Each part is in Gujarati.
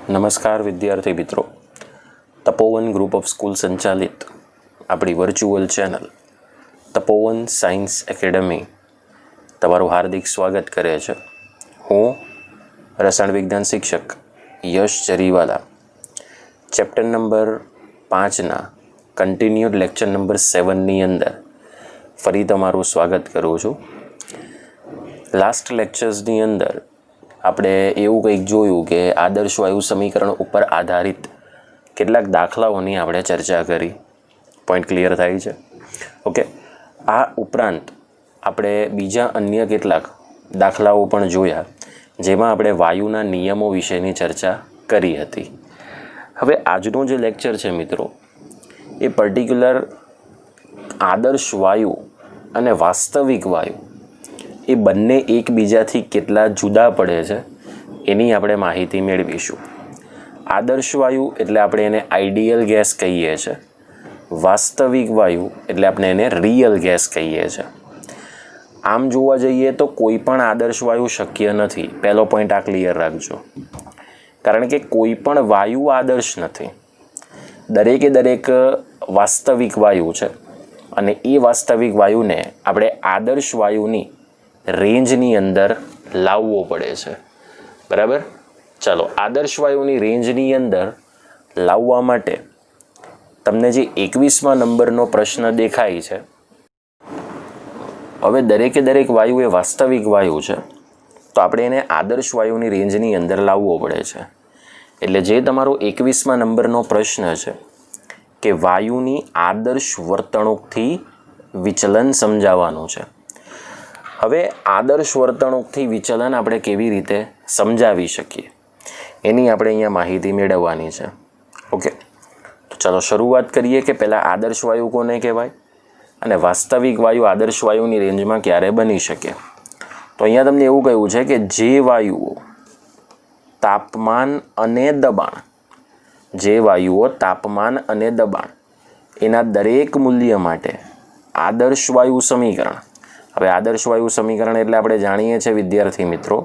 નમસ્કાર વિદ્યાર્થી મિત્રો, તપોવન ગ્રુપ ઓફ સ્કૂલ સંચાલિત આપણી virtual channel Tapovan science academy તમારું હાર્દિક સ્વાગત કરે છે. હું રસાયણ વિજ્ઞાન શિક્ષક યશ જરીવાલા ચેપ્ટર નંબર 5ના કન્ટિન્યુડ લેક્ચર નંબર 7ની અંદર ફરી તમારું સ્વાગત કરું છું. લાસ્ટ લેક્ચર્સની અંદર આપણે એવું કંઈક જોયું કે આદર્શ વાયુ સમીકરણ ઉપર આધારિત કેટલાક દાખલાઓની આપણે ચર્ચા કરી. પોઈન્ટ ક્લિયર થાય છે? ઓકે. આ ઉપરાંત આપણે બીજા અન્ય કેટલાક દાખલાઓ પણ જોયા જેમાં આપણે વાયુના નિયમો વિશેની ચર્ચા કરી હતી. હવે આજનો જે લેક્ચર છે મિત્રો, એ પર્ટિક્યુલર આદર્શ વાયુ અને વાસ્તવિક વાયુ એ બંને એકબીજાથી કેટલા જુદા પડે છે એની આપણે માહિતી મેળવીશું. આદર્શ વાયુ એટલે આપણે એને આઈડિયલ ગેસ કહીએ છીએ. વાસ્તવિક વાયુ એટલે આપણે એને રિયલ ગેસ કહીએ છીએ. આમ જોવા જઈએ તો કોઈ પણ આદર્શ વાયુ શક્ય નથી. પહેલો પોઈન્ટ આ ક્લિયર રાખજો, કારણ કે કોઈ પણ વાયુ આદર્શ નથી. દરેકે દરેક વાસ્તવિક વાયુ છે અને એ વાસ્તવિક વાયુને આપણે આદર્શ વાયુની રેન્જની અંદર લાવવો પડે છે. બરાબર? ચાલો, આદર્શ વાયુની રેન્જની અંદર લાવવા માટે તમને જે 21મા નંબરનો પ્રશ્ન દેખાય છે, હવે દરેકે દરેક વાયુ એ વાસ્તવિક વાયુ છે તો આપણે એને આદર્શ વાયુની રેન્જની અંદર લાવવો પડે છે. એટલે જે તમારો 21મા નંબરનો પ્રશ્ન છે કે વાયુની આદર્શ વર્તણૂકથી વિચલન સમજાવવાનું છે. હવે આદર્શ વર્તણૂકથી વિચલન આપણે કેવી રીતે સમજાવી શકીએ એની આપણે અહીંયા માહિતી મેળવવાની છે. ઓકે, તો ચાલો શરૂઆત કરીએ કે પહેલાં આદર્શ વાયુ કોને કહેવાય અને વાસ્તવિક વાયુ આદર્શ વાયુની રેન્જમાં ક્યારે બની શકે. તો અહીંયા તમને એવું કહ્યું છે કે જે વાયુઓ તાપમાન અને દબાણ એના દરેક મૂલ્ય માટે આદર્શ વાયુ સમીકરણ. હવે આદર્શ વાયુ સમીકરણ એટલે આપણે જાણીએ છીએ વિદ્યાર્થી મિત્રો,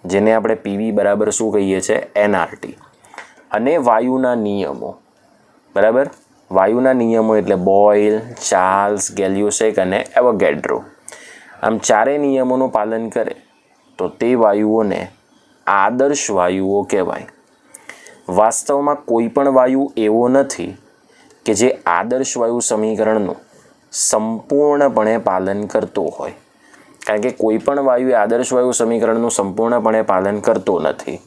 જેને આપણે પીવી બરાબર શું કહીએ છીએ? NRT. અને વાયુના નિયમો. બરાબર? વાયુના નિયમો એટલે બોઇલ, ચાર્લ્સ, ગેલ્યુસેક અને એવોગેડ્રો. આમ ચારે નિયમોનું પાલન કરે તો તે વાયુઓને આદર્શ વાયુઓ કહેવાય. વાસ્તવમાં કોઈ પણ વાયુ એવો નથી કે જે આદર્શ વાયુ સમીકરણનું સંપૂર્ણપણે પાલન કરતો હોય, કારણ કે કોઈ પણ વાયુ એ આદર્શ વાયુ સમીકરણનું સંપૂર્ણપણે પાલન કરતો નથી.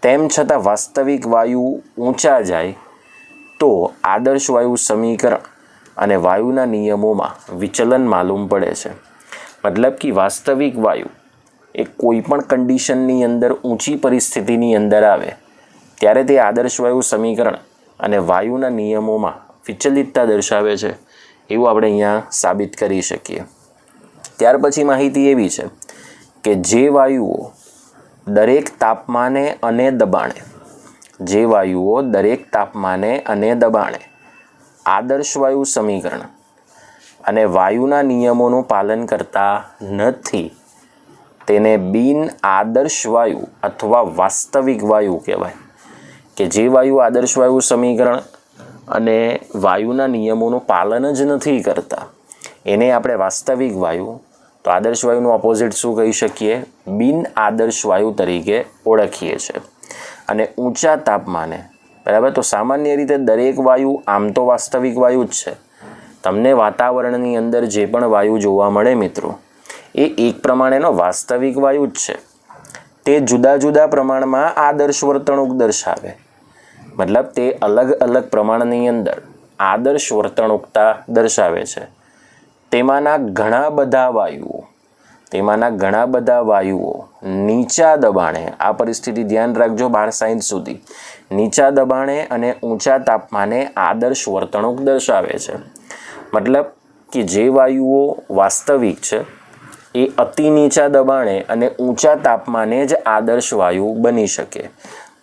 તેમ છતાં વાસ્તવિક વાયુ ઊંચા જાય તો આદર્શ વાયુ સમીકરણ અને વાયુના નિયમોમાં વિચલન માલુમ પડે છે. મતલબ કે વાસ્તવિક વાયુ એ કોઈ પણ કન્ડિશનની અંદર ઊંચી પરિસ્થિતિની અંદર આવે ત્યારે તે આદર્શ વાયુ સમીકરણ અને વાયુના નિયમોમાં વિચલિતતા દર્શાવે છે એવું આપણે અહીંયા સાબિત કરી શકીએ. ત્યાર પછી માહિતી એવી છે કે જે વાયુઓ દરેક તાપમાને અને દબાણે આદર્શ વાયુ સમીકરણ અને વાયુના નિયમોનું પાલન કરતા નથી તેને બિન આદર્શ વાયુ અથવા વાસ્તવિક વાયુ કહેવાય. કે જે વાયુ આદર્શ વાયુ સમીકરણ અને વાયુના નિયમોનું પાલન જ નથી કરતા એને આપણે વાસ્તવિક વાયુ, તો આદર્શ વાયુનું ઓપોઝિટ શું કહી શકીએ? બિન આદર્શ વાયુ તરીકે ઓળખીએ છીએ. અને ઊંચા તાપમાને, બરાબર, તો સામાન્ય રીતે દરેક વાયુ આમ તો વાસ્તવિક વાયુ જ છે. તમને વાતાવરણની અંદર જે પણ વાયુ જોવા મળે મિત્રો, એ એક પ્રમાણેનો વાસ્તવિક વાયુ જ છે. તે જુદા જુદા પ્રમાણમાં આદર્શ વર્તણૂક દર્શાવે. મતલબ તે અલગ અલગ પ્રમાણની અંદર આદર્શ વર્તણૂકતા દર્શાવે છે. તેમાંના ઘણા બધા વાયુઓ નીચા દબાણે, આ પરિસ્થિતિ ધ્યાન રાખજો 12 સાયન્સ સુધી, નીચા દબાણે અને ઊંચા તાપમાને આદર્શ વર્તણૂક દર્શાવે છે. મતલબ કે જે વાયુઓ વાસ્તવિક છે એ અતિ નીચા દબાણે અને ઊંચા તાપમાને જ આદર્શ વાયુ બની શકે.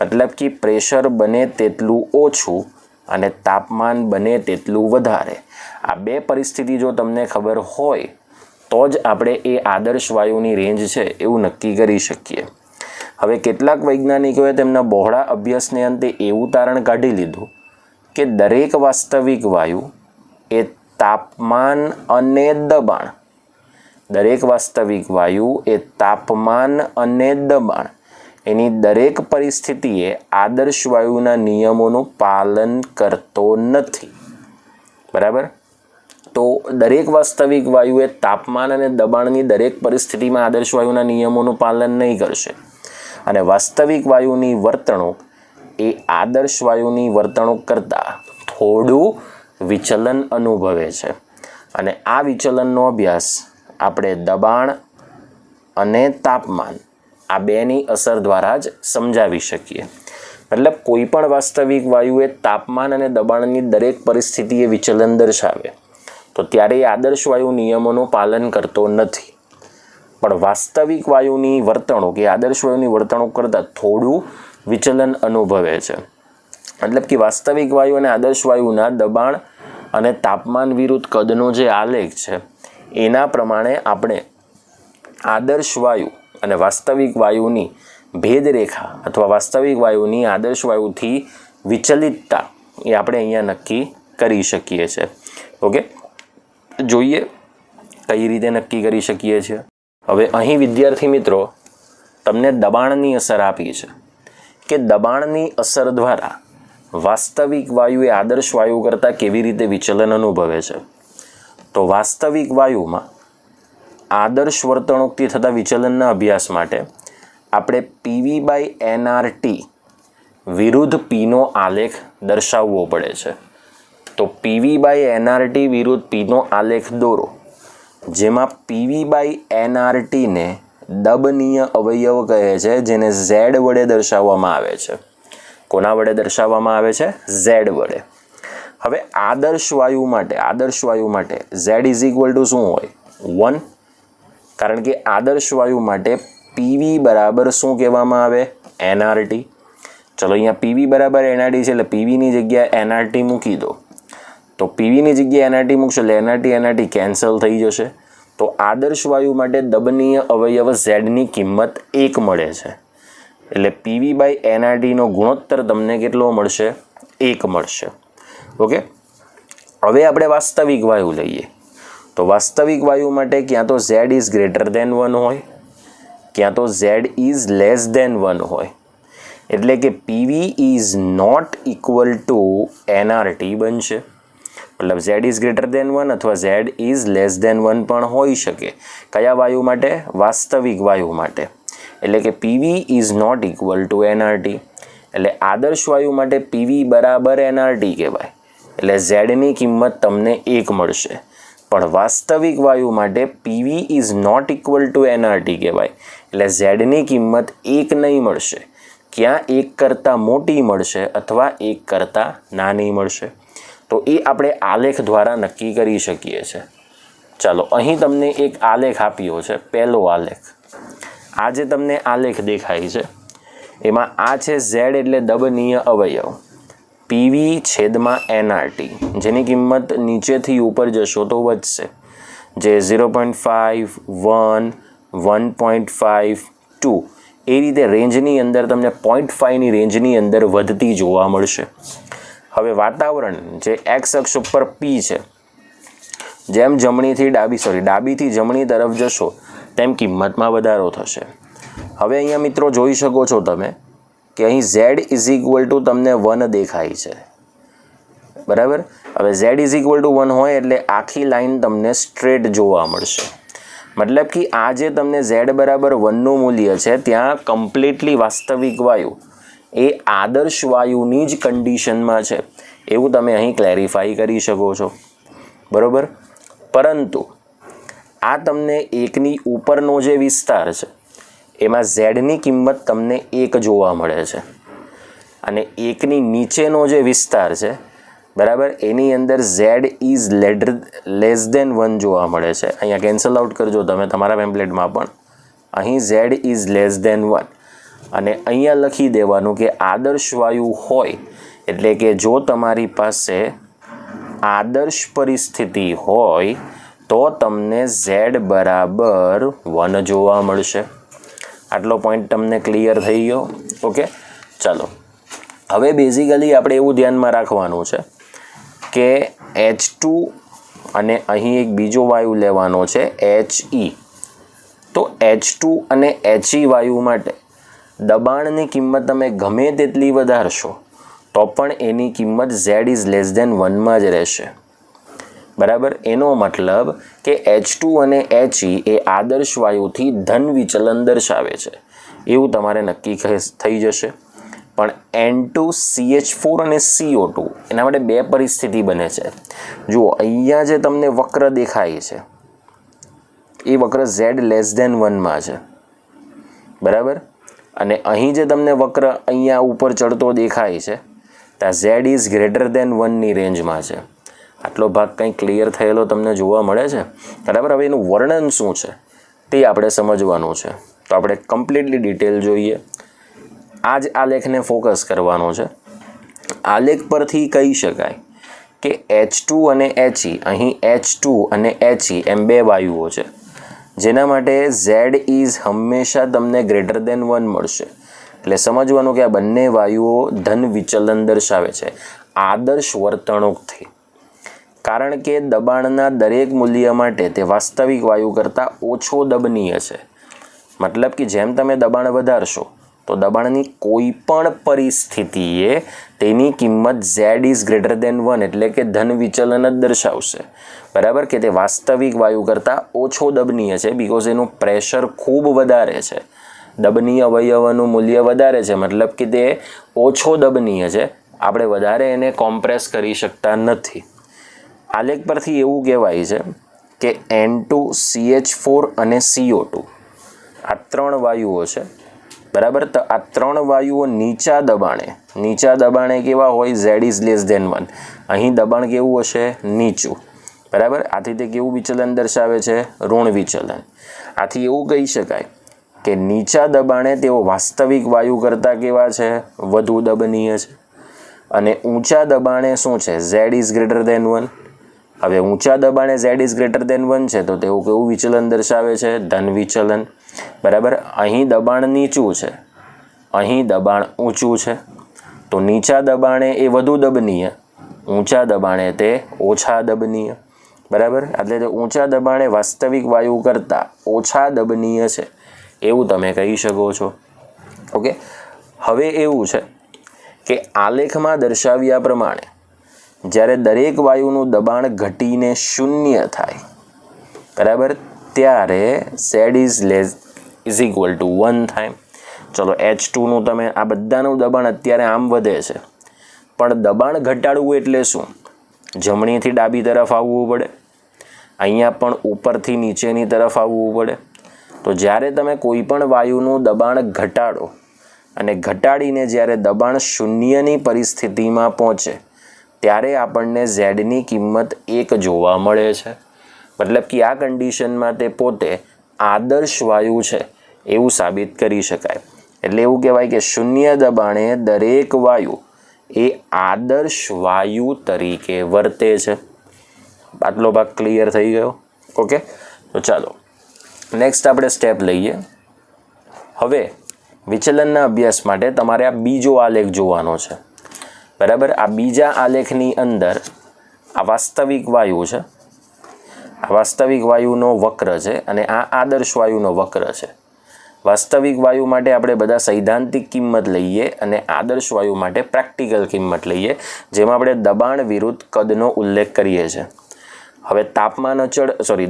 મતલબ કે પ્રેશર બને તેટલું ઓછું અને તાપમાન બને તેટલું વધારે. આ બે પરિસ્થિતિ જો તમને ખબર હોય તો જ આપણે એ આદર્શ વાયુની રેન્જ છે એવું નક્કી કરી શકીએ. હવે કેટલાક વૈજ્ઞાનિકોએ તેમના બહોળા અભ્યાસને અંતે એવું તારણ કાઢી લીધું કે દરેક વાસ્તવિક વાયુ એ તાપમાન અને દબાણ એની દરેક પરિસ્થિતિએ આદર્શ વાયુના નિયમોનું પાલન કરતો નથી. બરાબર? તો દરેક વાસ્તવિક વાયુ એ તાપમાન અને દબાણની દરેક પરિસ્થિતિમાં આદર્શ વાયુના નિયમોનું પાલન નહીં કરશે. અને વાસ્તવિક વાયુની વર્તણૂક એ આદર્શ વાયુની વર્તણૂક કરતાં થોડું વિચલન અનુભવે છે. અને આ વિચલનનો અભ્યાસ આપણે દબાણ અને તાપમાન આ બેની અસર દ્વારા જ સમજાવી શકીએ. મતલબ કોઈ પણ વાસ્તવિક વાયુ એ તાપમાન અને દબાણની દરેક પરિસ્થિતિએ વિચલન દર્શાવે તો ત્યારે એ આદર્શ વાયુ નિયમોનું પાલન કરતો નથી. પણ વાસ્તવિક વાયુની વર્તણૂક એ આદર્શ વાયુની વર્તણૂક કરતાં થોડું વિચલન અનુભવે છે. મતલબ કે વાસ્તવિક વાયુ અને આદર્શ વાયુના દબાણ અને તાપમાન વિરુદ્ધ કદનો જે આલેખ છે એના પ્રમાણે આપણે આદર્શ વાયુ અને વાસ્તવિક વાયુની ભેદરેખા અથવા વાસ્તવિક વાયુની આદર્શ વાયુથી વિચલિતતા એ આપણે અહીંયા નક્કી કરી શકીએ છીએ. ઓકે, જોઈએ કઈ રીતે નક્કી કરી શકીએ છીએ. હવે અહીં વિદ્યાર્થી મિત્રો તમને દબાણની અસર આપી છે કે દબાણની અસર દ્વારા વાસ્તવિક વાયુ એ આદર્શ વાયુ કરતાં કેવી રીતે વિચલન અનુભવે છે. તો વાસ્તવિક વાયુમાં આદર્શ વર્તણૂકથી થતા વિચલનના અભ્યાસ માટે આપણે PV/nRT વિરુદ્ધ Pનો આલેખ દર્શાવવો પડે છે. તો PV/nRT વિરુદ્ધ Pનો આલેખ દોરો, જેમાં PV/nRTને દબનીય અવયવ કહે છે, જેને Z વડે દર્શાવવામાં આવે છે. કોના વડે દર્શાવવામાં આવે છે? Z વડે. હવે આદર્શ વાયુ માટે Z = શું હોય? 1. કારણ કે આદર્શ વાયુ માટે PV બરાબર શું કહેવામાં આવે? nRT. ચલો અહીંયા PV બરાબર nRT છે એટલે PVની જગ્યાએ nRT મૂકી દો. તો PVની જગ્યાએ nRT મૂકશો એટલે nRT કેન્સલ થઈ જશે. તો આદર્શ વાયુ માટે દબનીય અવયવ Zની કિંમત 1 મળે છે. એટલે PV/nRTનો ગુણોત્તર તમને કેટલો મળશે? 1 મળશે. ઓકે, હવે આપણે વાસ્તવિક વાયુ લઈએ. તો વાસ્તવિક વાયુ માટે ક્યાં તો Z = 1 હોય, ક્યાં તો Z = <1 હોય. એટલે કે PV ≠ nRT બનશે. મતલબ Z > 1 અથવા Z < 1 પણ હોઈ શકે. કયા વાયુ માટે? વાસ્તવિક વાયુ માટે. એટલે કે PV ≠ nRT. એટલે આદર્શ વાયુ માટે PV બરાબર nRT કહેવાય. એટલે Zની કિંમત તમને 1 મળશે. પણ વાસ્તવિક વાયુ માટે PV ≠ nRT કહેવાય. એટલે Zની કિંમત 1 નહીં મળશે. ક્યાં 1 કરતાં મોટી મળશે અથવા 1 કરતાં નાની મળશે. તો એ આપણે આલેખ દ્વારા નક્કી કરી શકીએ છીએ. ચાલો અહીં તમને એક આલેખ આપ્યો છે. પહેલો આલેખ, આ જે તમને આલેખ દેખાય છે એમાં આ છે Z એટલે દબનીય અવયવ, PV/nRT, જેની કિંમત નીચેથી ઉપર જશો તો વધશે, જે 0.5, 1, 1.5, 2 એ રીતે રેન્જની અંદર તમને 0.5ની રેન્જની અંદર વધતી જોવા મળશે. હવે વાતાવરણ જે X અક્ષ ઉપર P છે, જેમ ડાબીથી જમણી તરફ જશો તેમ કિંમતમાં વધારો થશે. હવે અહીંયા મિત્રો જોઈ શકો છો તમે કે અહીં Z = તમને 1 દેખાય છે. બરાબર? હવે Z = 1 હોય એટલે આખી લાઈન તમને સ્ટ્રેટ જોવા મળશે. મતલબ કે આ જે તમને Z બરાબર 1નું મૂલ્ય છે ત્યાં કમ્પ્લીટલી વાસ્તવિક વાયુ એ આદર્શ વાયુની જ કન્ડિશનમાં છે એવું તમે અહીં ક્લેરિફાઈ કરી શકો છો. બરાબર? પરંતુ આ તમને 1ની ઉપરનો જે વિસ્તાર છે એમાં Zની કિંમત તમને 1 જોવા મળે છે. અને 1ની નીચેનો જે વિસ્તાર છે, બરાબર, એની અંદર Z > 1 જોવા મળે છે. અહીંયા કેન્સલ આઉટ કરજો તમે તમારા પેમ્પલેટમાં પણ. અહીં Z > 1 અને અહીંયા લખી દેવાનું કે આદર્શ વાયુ હોય એટલે કે જો તમારી પાસે આદર્શ પરિસ્થિતિ હોય તો તમને Z બરાબર 1 જોવા મળશે. આટલો પોઈન્ટ તમને ક્લિયર થઈ ગયો? ઓકે, ચાલો હવે બેઝિકલી આપણે એવું ધ્યાનમાં રાખવાનું છે કે H2 અને અહીં એક બીજો વાયુ લેવાનો છે He. તો H2 અને He વાયુ માટે દબાણની કિંમત તમે ગમે તેટલી વધારશો તો પણ એની કિંમત Z<1 માં જ રહેશે. બરાબર, એનો મતલબ કે H2 અને He એ આદર્શ વાયુથી ધન વિચલન દર્શાવે છે એવું તમારે નક્કી થઈ જશે. પણ N2CH4 અને CO2 એના માટે બે પરિસ્થિતિ બને છે. જુઓ, અહીંયા જે તમને વક્ર દેખાય છે એ વક્ર Z<1 માં છે. બરાબર, અને અહીં જે તમને વક્ર અહીંયા ઉપર ચડતો દેખાય છે ત્યાં Z<1 ની રેન્જમાં છે. આટલો ભાગ કંઈ ક્લિયર થયેલો તમને જોવા મળે છે? બરાબર, હવે એનું વર્ણન શું છે તે આપણે સમજવાનું છે. તો આપણે કમ્પ્લીટલી ડિટેલ જોઈએ. આ જ આલેખને ફોકસ કરવાનો છે. આલેખ પરથી કહી શકાય કે H2 અને He, અહીં H2 અને He એમ બે વાયુઓ છે જેના માટે Z ઇઝ હંમેશા તમને >1 મળશે. એટલે સમજવાનું કે આ બંને વાયુઓ ધન વિચલન દર્શાવે છે આદર્શ વર્તણૂકથી. કારણ કે દબાણના દરેક મૂલ્ય માટે તે વાસ્તવિક વાયુ કરતાં ઓછો દબનીય છે. મતલબ કે જેમ તમે દબાણ વધારશો તો દબાણની કોઈ પણ પરિસ્થિતિએ તેની કિંમત Z>1 એટલે કે ધન વિચલન જ દર્શાવશે. બરાબર, કે તે વાસ્તવિક વાયુ કરતાં ઓછો દબનીય છે બીકોઝ એનું પ્રેશર ખૂબ વધારે છે. દબનીય અવયવનું મૂલ્ય વધારે છે મતલબ કે તે ઓછો દબનીય છે. આપણે વધારે એને કોમ્પ્રેસ કરી શકતા નથી. આલેખ પરથી એવું કહેવાય છે કે N2CH4 અને CO2 આ ત્રણ વાયુઓ છે. બરાબર, તો આ ત્રણ વાયુઓ નીચા દબાણે કેવા હોય? Z>1. અહીં દબાણ કેવું હશે? નીચું. બરાબર, આથી તે કેવું વિચલન દર્શાવે છે? ઋણ વિચલન. આથી એવું કહી શકાય કે નીચા દબાણે તેઓ વાસ્તવિક વાયુ કરતાં કેવા છે? વધુ દબનીય છે. અને ઊંચા દબાણે શું છે? Z>1. હવે ઊંચા દબાણે Z>1 છે તો તેવું કેવું વિચલન દર્શાવે છે? ધન વિચલન. બરાબર, અહીં દબાણ નીચું છે, અહીં દબાણ ઊંચું છે. તો નીચા દબાણે એ વધુ દબનીય, ઊંચા દબાણે તે ઓછા દબનીય. બરાબર, એટલે તે ઊંચા દબાણે વાસ્તવિક વાયુ કરતાં ઓછા દબનીય છે એવું તમે કહી શકો છો. ઓકે, હવે એવું છે કે આલેખમાં દર્શાવ્યા પ્રમાણે જ્યારે દરેક વાયુનું દબાણ ઘટીને 0 થાય, બરાબર, ત્યારે Z>1 થાય. ચલો, H2નું તમે આ બધાનું દબાણ અત્યારે આમ વધે છે પણ દબાણ ઘટાડવું એટલે શું? જમણીથી ડાબી તરફ આવવું પડે, અહીંયા પણ ઉપરથી નીચેની તરફ આવવું પડે. તો જ્યારે તમે કોઈ પણ વાયુનું દબાણ ઘટાડો અને ઘટાડીને જ્યારે દબાણ 0ની પરિસ્થિતિમાં પહોંચે ત્યારે આપણને ઝેડની કિંમત 1 જોવા મળે છે. મતલબ કે આ કન્ડિશનમાં તે પોતે આદર્શ વાયુ છે એવું સાબિત કરી શકાય. એટલે એવું કહેવાય કે 0 દબાણે દરેક વાયુ એ આદર્શ વાયુ તરીકે વર્તે છે. આટલો ભાગ ક્લિયર થઈ ગયો? ઓકે, તો ચાલો નેક્સ્ટ આપણે સ્ટેપ લઈએ. હવે વિચલનના અભ્યાસ માટે તમારે આ બીજો આલેખ જોવાનો છે. બરાબર, આ બીજા આલેખની અંદર આ વાસ્તવિક વાયુ છે, આ વાસ્તવિક વાયુનો વક્ર છે અને આ આદર્શ વાયુનો વક્ર છે. વાસ્તવિક વાયુ માટે આપણે બધા સૈદ્ધાંતિક કિંમત લઈએ અને આદર્શ વાયુ માટે પ્રેક્ટિકલ કિંમત લઈએ જેમાં આપણે દબાણ વિરુદ્ધ કદનો ઉલ્લેખ કરીએ છીએ. હવે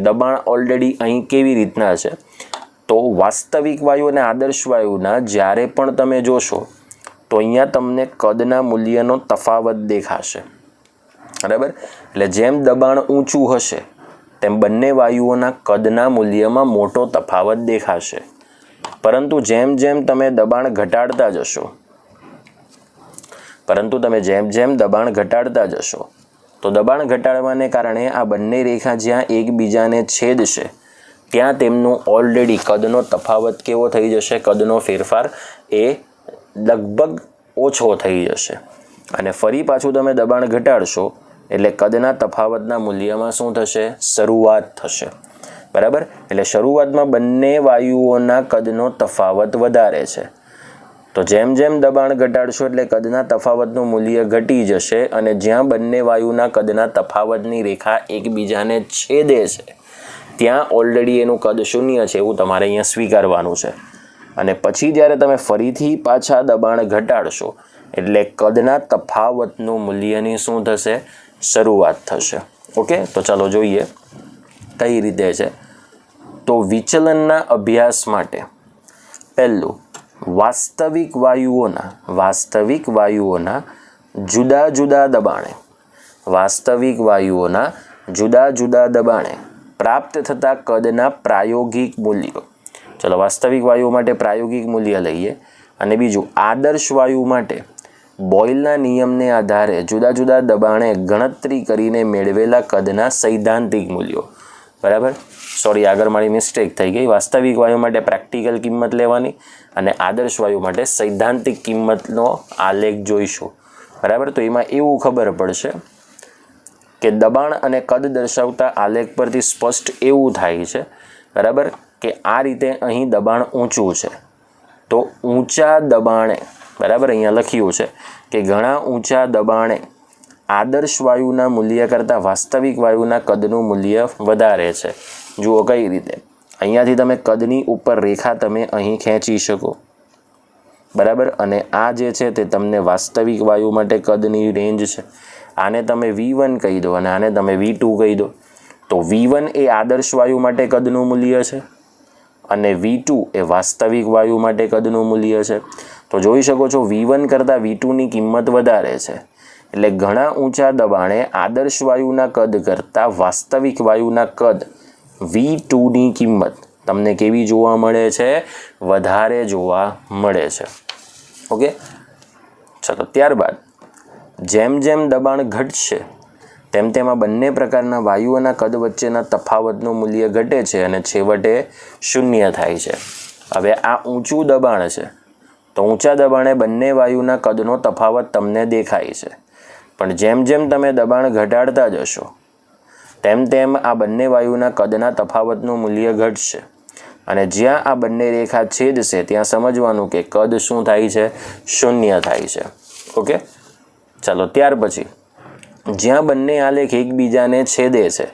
દબાણ ઓલરેડી અહીં કેવી રીતના છે? તો વાસ્તવિક વાયુ અને આદર્શ વાયુના જ્યારે પણ તમે જોશો તો અહીંયા તમને કદના મૂલ્યનો તફાવત દેખાશે. બરાબર, એટલે જેમ દબાણ ઊંચું હશે તેમ બંને વાયુઓના કદના મૂલ્યમાં મોટો તફાવત દેખાશે. પરંતુ જેમ જેમ તમે દબાણ ઘટાડતા જશો તો દબાણ ઘટાડવાને કારણે આ બંને રેખા જ્યાં એકબીજાને છેદશે ત્યાં તેમનું ઓલરેડી કદનો તફાવત કેવો થઈ જશે? કદનો ફેરફાર એ લગભગ ઓછો થઈ જશે. અને ફરી પાછું તમે દબાણ ઘટાડશો એટલે કદના તફાવતના મૂલ્યમાં શું થશે? શરૂઆત થશે. બરાબર. એટલે શરૂઆતમાં બંને વાયુઓના કદનો તફાવત વધારે છે. તો જેમ જેમ દબાણ ઘટાડશો એટલે કદના તફાવતનું મૂલ્ય ઘટી જશે અને જ્યાં બંને વાયુના કદના તફાવતની રેખા એકબીજાને છેદે છે ત્યાં ઓલરેડી એનું કદ શૂન્ય છે એવું તમારે અહીંયા સ્વીકારવાનું છે. અને પછી જ્યારે તમે ફરીથી પાછા દબાણ ઘટાડશો એટલે કદના તફાવતનું મૂલ્યની શું થશે? શરૂઆત થશે. ઓકે, તો ચાલો જોઈએ કઈ રીતે છે. તો વિચલનના અભ્યાસ માટે પહેલું વાસ્તવિક વાયુઓના જુદા જુદા દબાણે પ્રાપ્ત થતા કદના પ્રાયોગિક મૂલ્યો. ચલો વાસ્તવિક વાયુઓ માટે પ્રાયોગિક મૂલ્ય લઈએ અને બીજું આદર્શ વાયુ માટે બોયલના નિયમને આધારે જુદા જુદા દબાણે ગણતરી કરીને મેળવેલા કદના સૈદ્ધાંતિક મૂલ્યો. બરાબર, સોરી આગળ મારી મિસ્ટેક થઈ ગઈ. વાસ્તવિક વાયુ માટે પ્રેક્ટિકલ કિંમત લેવાની અને આદર્શ વાયુ માટે સૈદ્ધાંતિક કિંમતનો આલેખ જોઈશું. બરાબર, તો એમાં એવું ખબર પડશે કે દબાણ અને કદ દર્શાવતા આલેખ પરથી સ્પષ્ટ એવું થાય છે, બરાબર, કે આ રીતે અહીં દબાણ ઊંચું છે તો ઊંચા દબાણે, બરાબર, અહીંયા લખ્યું છે કે ઘણા ઊંચા દબાણે આદર્શ વાયુના મૂલ્ય કરતાં વાસ્તવિક વાયુના કદનું મૂલ્ય વધારે છે. જુઓ કઈ રીતે, અહીંયાથી તમે કદની ઉપર રેખા તમે અહીં ખેંચી શકો, બરાબર, અને આ જે છે તે તમને વાસ્તવિક વાયુ માટે કદની રેન્જ છે. આને તમે V1 કહી દો અને આને તમે V2 કહી દો. તો V1 એ આદર્શ વાયુ માટે કદનું મૂલ્ય છે અને V2 એ વાસ્તવિક વાયુ માટે કદનું મૂલ્ય છે. તો જોઈ શકો છો V1 કરતાં V2ની કિંમત વધારે છે. એટલે ઘણા ઊંચા દબાણે આદર્શ વાયુના કદ કરતાં વાસ્તવિક વાયુના કદ V2ની કિંમત તમને કેવી જોવા મળે છે? વધારે જોવા મળે છે. ઓકે, ચલો ત્યારબાદ જેમ જેમ દબાણ ઘટશે તેમ તેમ આ બંને પ્રકારના વાયુઓના કદ વચ્ચેના તફાવતનું મૂલ્ય ઘટે છે અને છેવટે શૂન્ય થાય છે. હવે આ ઊંચું દબાણ છે તો ઊંચા દબાણે બંને વાયુના કદનો તફાવત તમને દેખાય છે. પણ જેમ જેમ તમે દબાણ ઘટાડતા જશો તેમ તેમ આ બંને વાયુના કદના તફાવતનું મૂલ્ય ઘટશે અને જ્યાં આ બંને રેખા છેદશે ત્યાં સમજવાનું કે કદ શું થાય છે? શૂન્ય થાય છે. ઓકે, ચાલો ત્યાર પછી જ્યાં બંને આલેખ એકબીજાને છેદે છે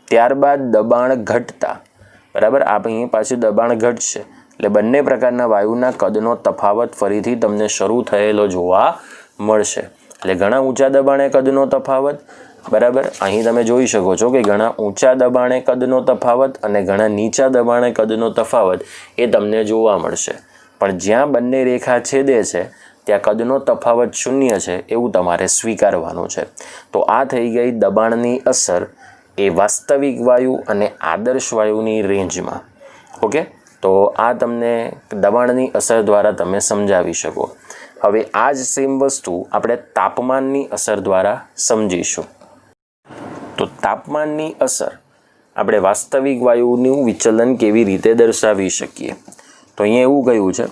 ત્યારબાદ દબાણ ઘટતા, બરાબર, અહીં પાછું દબાણ ઘટશે એટલે બંને પ્રકારના વાયુના કદનો તફાવત ફરીથી તમને શરૂ થયેલો જોવા મળશે. એટલે ઘણા ઊંચા દબાણે કદનો તફાવત, બરાબર, અહીં તમે જોઈ શકો છો કે ઘણા ઊંચા દબાણે કદનો તફાવત અને ઘણા નીચા દબાણે કદનો તફાવત એ તમને જોવા મળશે. પણ જ્યાં બંને રેખા છેદે છે ત્યાં કદનો તફાવત શૂન્ય છે એવું તમારે સ્વીકારવાનું છે. તો આ થઈ ગઈ દબાણની અસર એ વાસ્તવિક વાયુ અને આદર્શ વાયુની રેન્જમાં. ઓકે, તો આ તમને દબાણની અસર દ્વારા તમે સમજાવી શકો. હવે આ જ સેમ વસ્તુ આપણે તાપમાનની અસર દ્વારા સમજીશું. તો તાપમાનની અસર આપણે વાસ્તવિક વાયુનું વિચલન કેવી રીતે દર્શાવી શકીએ? તો અહીંયા એવું કહ્યું છે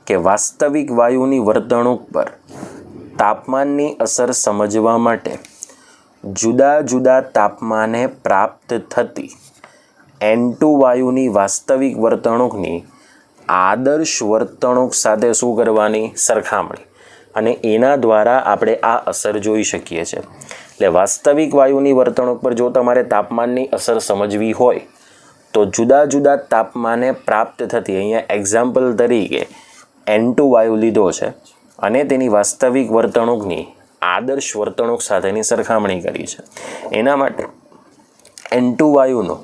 કે વાસ્તવિક વાયુની વર્તણૂક પર તાપમાનની અસર સમજવા માટે જુદા જુદા તાપમાને પ્રાપ્ત થતી N2 વાયુની વાસ્તવિક વર્તણૂકની આદર્શ વર્તણૂક સાથે શું કરવાની? સરખામણી. અને એના દ્વારા આપણે આ અસર જોઈ શકીએ છીએ. એટલે વાસ્તવિક વાયુની વર્તણૂક પર જો તમારે તાપમાનની અસર સમજવી હોય તો જુદા જુદા તાપમાને પ્રાપ્ત થતી, અહીંયા એક્ઝામ્પલ તરીકે N2 વાયુ લીધો છે અને તેની વાસ્તવિક વર્તણૂકની આદર્શ વર્તણૂક સાથેની સરખામણી કરી છે. એના માટે N2 વાયુનો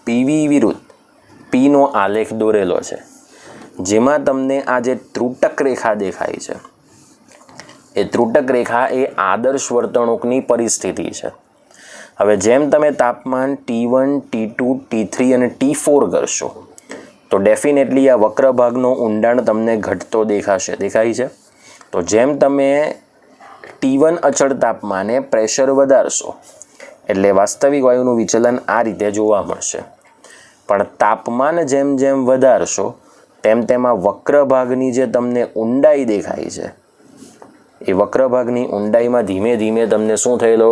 PV વિરુદ્ધ Pનો આલેખ દોરેલો છે, જેમાં તમને આ જે ત્રુટક રેખા દેખાય છે એ ત્રુટક રેખા એ આદર્શ વર્તણૂકની પરિસ્થિતિ છે. હવે જેમ તમે તાપમાન T1, T2, T3 અને T4 કરશો તો ડેફિનેટલી આ વક્ર ભાગનો ઊંડાણ તમને ઘટતો દેખાશે. દેખાય છે? તો જેમ તમે T1 અચળ તાપમાને પ્રેશર વધારશો એટલે વાસ્તવિક વાયુનું વિચલન આ રીતે જોવા મળશે. પણ તાપમાન જેમ જેમ વધારશો તેમ તેમાં વક્ર ભાગની જે તમને ઊંડાઈ દેખાય છે એ વક્ર ભાગની ઊંડાઈમાં ધીમે ધીમે તમને શું થયેલો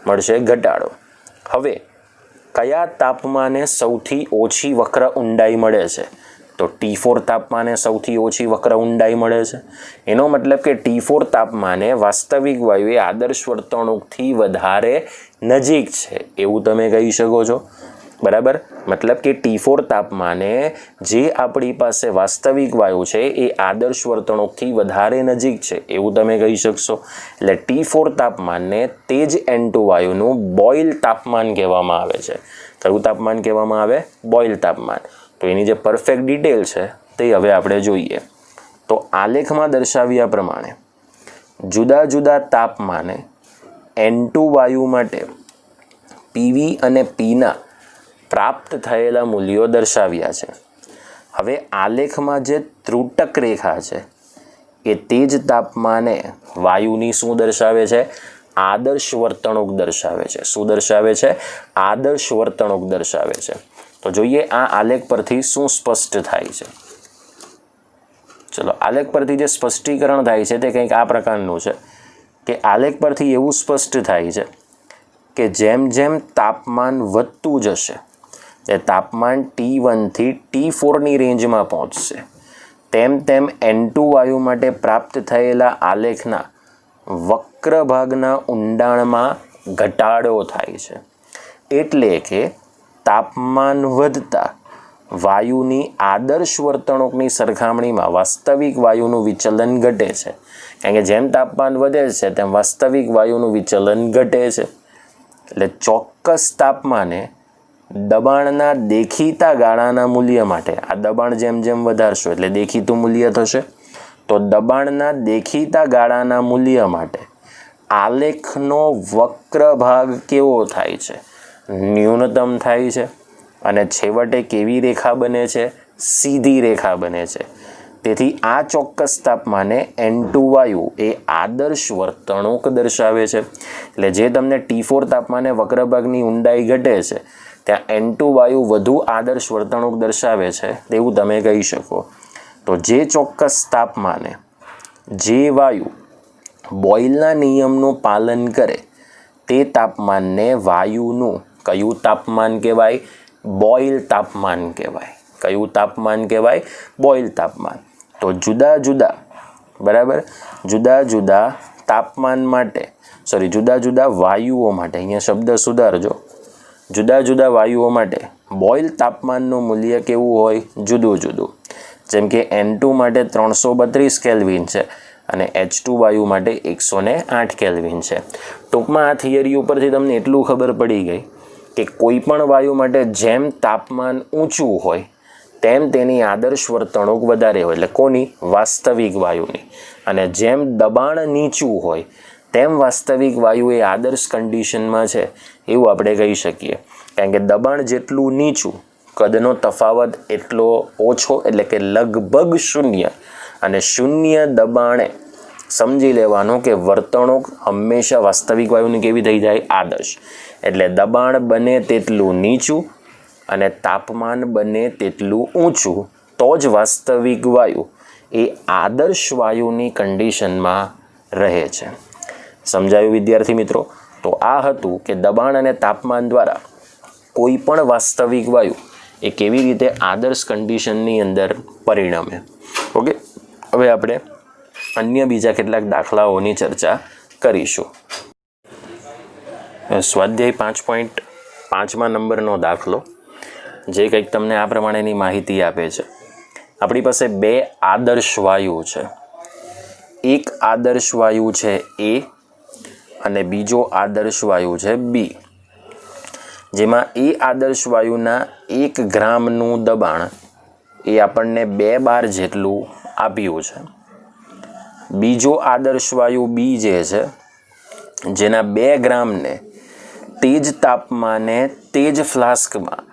મળશે? ઘટાડો. હવે કયા તાપમાને સૌથી ઓછી વક્ર ઊંડાઈ મળે છે? તો T4 તાપમાને સૌથી ઓછી વક્ર ઊંડાઈ મળે છે. એનો મતલબ કે T4 તાપમાને વાસ્તવિક વાયુ એ આદર્શ વર્તણૂકથી વધારે નજીક છે એવું તમે કહી શકો છો. બરાબર, મતલબ કે T4 તાપમાને જે આપણી પાસે વાસ્તવિક વાયુ છે એ આદર્શ વર્તણૂકથી વધારે નજીક છે એવું તમે કહી શકશો. એટલે T4 તાપમાનને તે જ N2 વાયુનું બોઇલ તાપમાન કહેવામાં આવે છે. કયું તાપમાન કહેવામાં આવે? બોઇલ તાપમાન. તો એની જે પરફેક્ટ ડિટેલ છે તે હવે આપણે જોઈએ. તો આલેખમાં દર્શાવ્યા પ્રમાણે જુદા જુદા તાપમાને N2 વાયુ માટે PV અને Pના પ્રાપ્ત થયેલા મૂલ્યો દર્શાવ્યા છે. હવે આલેખમાં જે ત્રુટક રેખા છે એ તે જ તાપમાને વાયુની શું દર્શાવે છે? આદર્શ વર્તણૂક દર્શાવે છે. શું દર્શાવે છે? આદર્શ વર્તણૂક દર્શાવે છે. તો જોઈએ આ આલેખ પરથી શું સ્પષ્ટ થાય છે. ચલો, આલેખ પરથી જે સ્પષ્ટીકરણ થાય છે તે કંઈક આ પ્રકારનું છે કે આલેખ પરથી એવું સ્પષ્ટ થાય છે કે જેમ જેમ તાપમાન વધતું જશે એ તાપમાન T1 થી T4ની રેન્જમાં પહોંચશે તેમ તેમ N2 વાયુ માટે પ્રાપ્ત થયેલા આલેખના વક્ર ભાગના ઊંડાણમાં ઘટાડો થાય છે. એટલે કે તાપમાન વધતા વાયુની આદર્શ વર્તણૂકની સરખામણીમાં વાસ્તવિક વાયુનું વિચલન ઘટે છે. કારણ કે જેમ તાપમાન વધે છે તેમ વાસ્તવિક વાયુનું વિચલન ઘટે છે. એટલે ચોક્કસ તાપમાને દબાણના દેખીતા ગાળાના મૂલ્ય માટે, આ દબાણ જેમ જેમ વધારશો એટલે દેખીતું મૂલ્ય થશે, તો દબાણના દેખીતા ગાળાના મૂલ્ય માટે આલેખનો વક્ર ભાગ કેવો થાય છે? ન્યૂનતમ થાય છે. અને છેવટે કેવી રેખા બને છે? સીધી રેખા બને છે. તેથી આ ચોક્કસ તાપમાને N2 વાયુ એ આદર્શ વર્તણૂક દર્શાવે છે. એટલે જે તમને T4 તાપમાને વક્ર ભાગની ઊંડાઈ ઘટે છે ત્યાં N2 વાયુ વધુ આદર્શ વર્તણૂક દર્શાવે છે તેવું તમે કહી શકો. તો જે ચોક્કસ તાપમાને જે વાયુ બોઇલના નિયમનું પાલન કરે તે તાપમાનને વાયુનું કયું તાપમાન કહેવાય? બોઇલ તાપમાન કહેવાય. કયું તાપમાન કહેવાય? બોઇલ તાપમાન. તો જુદા જુદા, બરાબર, જુદા જુદા તાપમાન માટે, જુદા જુદા વાયુઓ માટે, અહીંયા શબ્દ સુધારજો, જુદા જુદા વાયુઓ માટે બોઇલ તાપમાનનું મૂલ્ય કેવું હોય? જુદું જુદું. જેમ કે N2 માટે 332 કેલ્વિન છે અને H2 વાયુ માટે 108 કેલ્વિન છે. ટૂંકમાં આ થિયરી ઉપરથી તમને એટલું ખબર પડી ગઈ કે કોઈ પણ વાયુ માટે જેમ તાપમાન ઊંચું હોય તેમ તેની આદર્શ વર્તણૂક વધારે હોય. એટલે કોની? વાસ્તવિક વાયુની. અને જેમ દબાણ નીચું હોય તેમ વાસ્તવિક વાયુ એ આદર્શ કન્ડિશનમાં છે એવું આપણે કહી શકીએ. કારણ કે દબાણ જેટલું નીચું, કદનો તફાવત એટલો ઓછો, એટલે કે લગભગ શૂન્ય. અને શૂન્ય દબાણે સમજી લેવાનું કે વર્તણૂક હંમેશા વાસ્તવિક વાયુની કેવી થઈ જાય? આદર્શ. એટલે દબાણ બને તેટલું નીચું અને તાપમાન બને તેટલું ઊંચું તો જ વાસ્તવિક વાયુ એ આદર્શ વાયુની કન્ડિશનમાં રહે છે. સમજાયું વિદ્યાર્થી મિત્રો? તો આ હતું કે દબાણ અને તાપમાન દ્વારા કોઈ પણ વાસ્તવિક વાયુ એ કેવી રીતે આદર્શ કન્ડિશનની અંદર પરિણમે. ઓકે, હવે આપણે અન્ય બીજા કેટલાક દાખલાઓની ચર્ચા કરીશું. સ્વાધ્યાય 5.5માં નંબરનો દાખલો જે કંઈક તમને આ પ્રમાણેની માહિતી આપે છે. આપણી પાસે બે આદર્શ વાયુ છે. એક આદર્શ વાયુ છે A અને બીજો આદર્શ વાયુ છે B. જેમાં A આદર્શ વાયુના 1 ગ્રામનું દબાણ એ આપણને 2 બાર જેટલું આપ્યું છે. બીજો આદર્શ વાયુ B જે છે જેના 2 ગ્રામને તે જ તાપમાને તે જ ફ્લાસ્કમાં,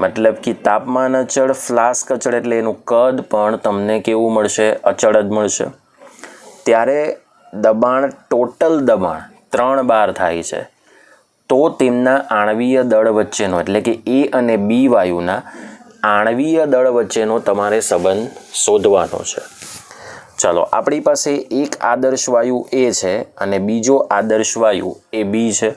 મતલબ કે તાપમાન અચળ, ફ્લાસ્ક અચળ, એટલે એનું કદ પણ તમને કેવું મળશે? અચળ જ મળશે. ત્યારે દબાણ, ટોટલ દબાણ 3 બાર થાય છે. તો તેમના આણ્વીય દળ વચ્ચેનો, એટલે કે A અને B વાયુના આણ્વીય દળ વચ્ચેનો તમારે સંબંધ શોધવાનો છે. ચાલો, આપણી પાસે એક આદર્શ વાયુ A છે અને બીજો આદર્શ વાયુ એ B છે.